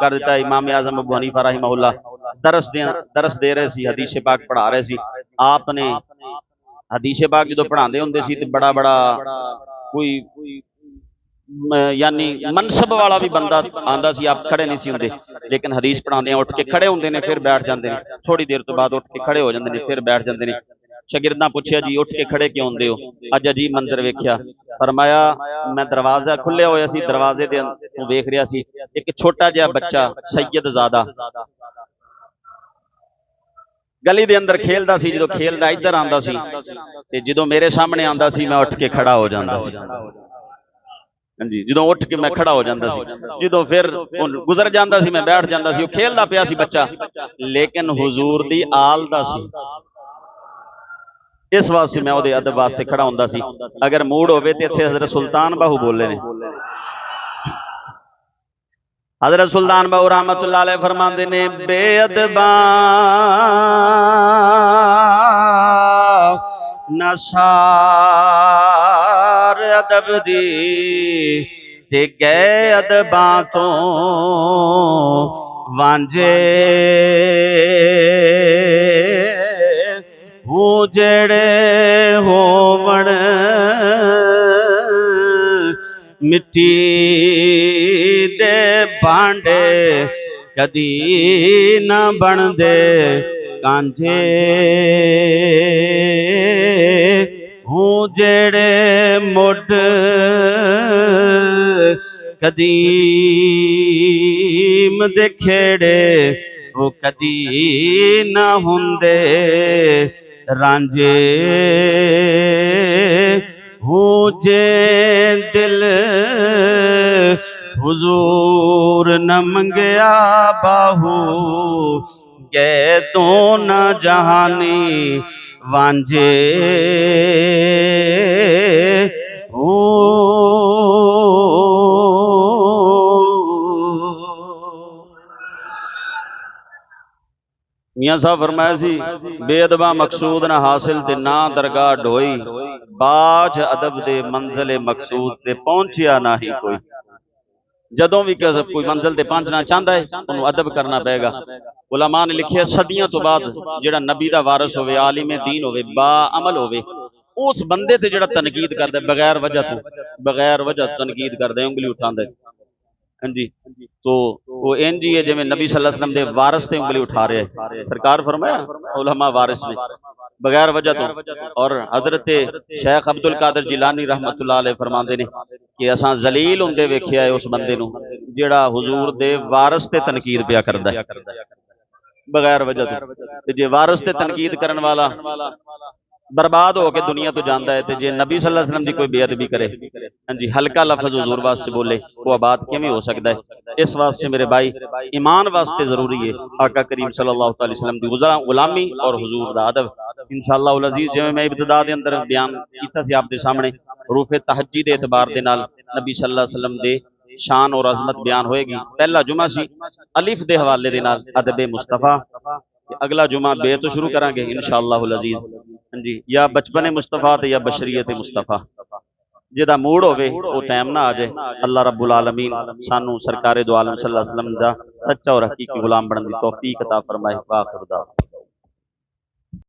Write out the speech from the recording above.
कर दिता। इमाम आजम अबू हनीफा रहमहुल्लाह दरस दे रहे सी, हदीस पाक पढ़ा रहे सी। आपने हदीस पाक जो पढ़ाते होंगे सी ते बड़ा बड़ा कोई यानी मनसब वाला भी बंदा आंदा सी, आप खड़े नहीं सी होंगे, लेकिन हदीस पढ़ाते उठ के खड़े होंगे ने, फिर बैठ जाते हैं, थोड़ी देर तो बाद उठ के खड़े हो जाते हैं, फिर बैठ जाते हैं। शागिर्दां पूछया जी उठ के खड़े क्यों होंदे हो? अज अजीब मंजर वेख्या। फरमाया मैं दरवाजा खुलिया होया सी, दरवाजे दे तो वेख रहा सी एक छोटा जिहा बच्चा सैयदजादा गली दे अंदर खेलदा सी। जो खेलदा इधर आंदा सी ते जो मेरे सामने आंदा सी मैं उठ के खड़ा हो जांदा सी। जी जो उठ के मैं खड़ा हो जाता सी, जो फिर गुजर जाता सी मैं बैठ जाता सी। खेलदा पिया सी बच्चा, लेकिन हुजूर दी आल दा सी, इस वास्ते मैं उहदे अदब वास्ते खड़ा हुंदा सी। अगर मूड होवे ते इत्थे हज़रत सुल्तान बाहू बोले ने। हज़रत सुल्तान बाहू रहमतुल्लाह अलैह फरमांदे ने बेअदबा नसार अदब दी ते गए अदबा तो वांझे हूँ जेड़े होवण मिट्टी दे भांडे कदी न बनदे कांझे हूँ जेड़े मुड कदीम दे खेड़े वो कदी न हुंदे रांझे हूँ जे दिल हुजूर न मंगया बाहू गए तो न जहानी वांझे मियाँ साहब फरमाया सी बेअदबा मकसूद न हासिल ते ना दरगाह ढोई बाज अदब दे मंजिले मकसूद ते पहुंचिया ना ही कोई। जदों भी कोई मंजिल ते पहुंचना चाहता है उन्होंने अदब करना पेगा। उलमा ने लिखिया सदियों तो बाद जिहड़ा नबी दा वारिस होवे, आलिम दीन होवे, बा अमल होवे, उस बंदे ते जिहड़ा तनकीद करदा बगैर वजह तनकीद करदा उंगली उठांदा है। हाँ जी, तो वो इंज ही है जिवें नबी सल्लल्लाहु अलैहि वसल्लम दे वारिस ते उंगली उठा रहे है। सरकार फरमाया उलमा वारिस ने बगैर वजह तो। और हजरत शेख अब्दुल कादिर जिलानी रहमतुल्लाह अलैह फरमांदे ने कि असां जलील हुंदे वेखिया है उस बंदे नूं जिहड़ा हुजूर दे वारिस ते तनकीद पिया करदा है बगैर वजह तो। जे वारिस ते तनकीद करन वाला बर्बाद होकर दुनिया तो जाता है, तो जे नबी सल्लल्लाहु अलैहि वसल्लम की कोई बेअदबी करे, हाँ जी, हल्का लफज हुजूर वास्ते बोले, वो आबाद किवें हो सकता है? इस वास्ते मेरे भाई ईमान वास्ते जरूरी है आका करीम सल्लल्लाहु अलैहि वसल्लम की गुलामी और हुजूर दा अदब। इंशाअल्लाह उल अजीज जिवें मैं इब्तिदा दे अंदर बयान कीता सी आप दे सामने, रूफे तहज्जी दे एतबार दे नाल नबी सल्लल्लाहु अलैहि वसल्लम दे शान और अजमत बयान होएगी। पहला जुमा सी अलिफ दे हवाले दे नाल अदब मुस्तफा, अगला जुमा बे तो शुरू करांगे इंशाअल्लाह अजीज। हाँ जी, या बचपन मुस्तफा ते या बशरीयत मुस्तफा, जिहदा मूड होवे वो टाइम ना आ जाए। अल्लाह रब्बुल आलमीन सानू सरकारे दो आलम सल्लल्लाहु अलैहि वसल्लम दा सच्चा और हकीकी गुलाम बनने की तौफीक अता फरमाए। वाखिर दावा।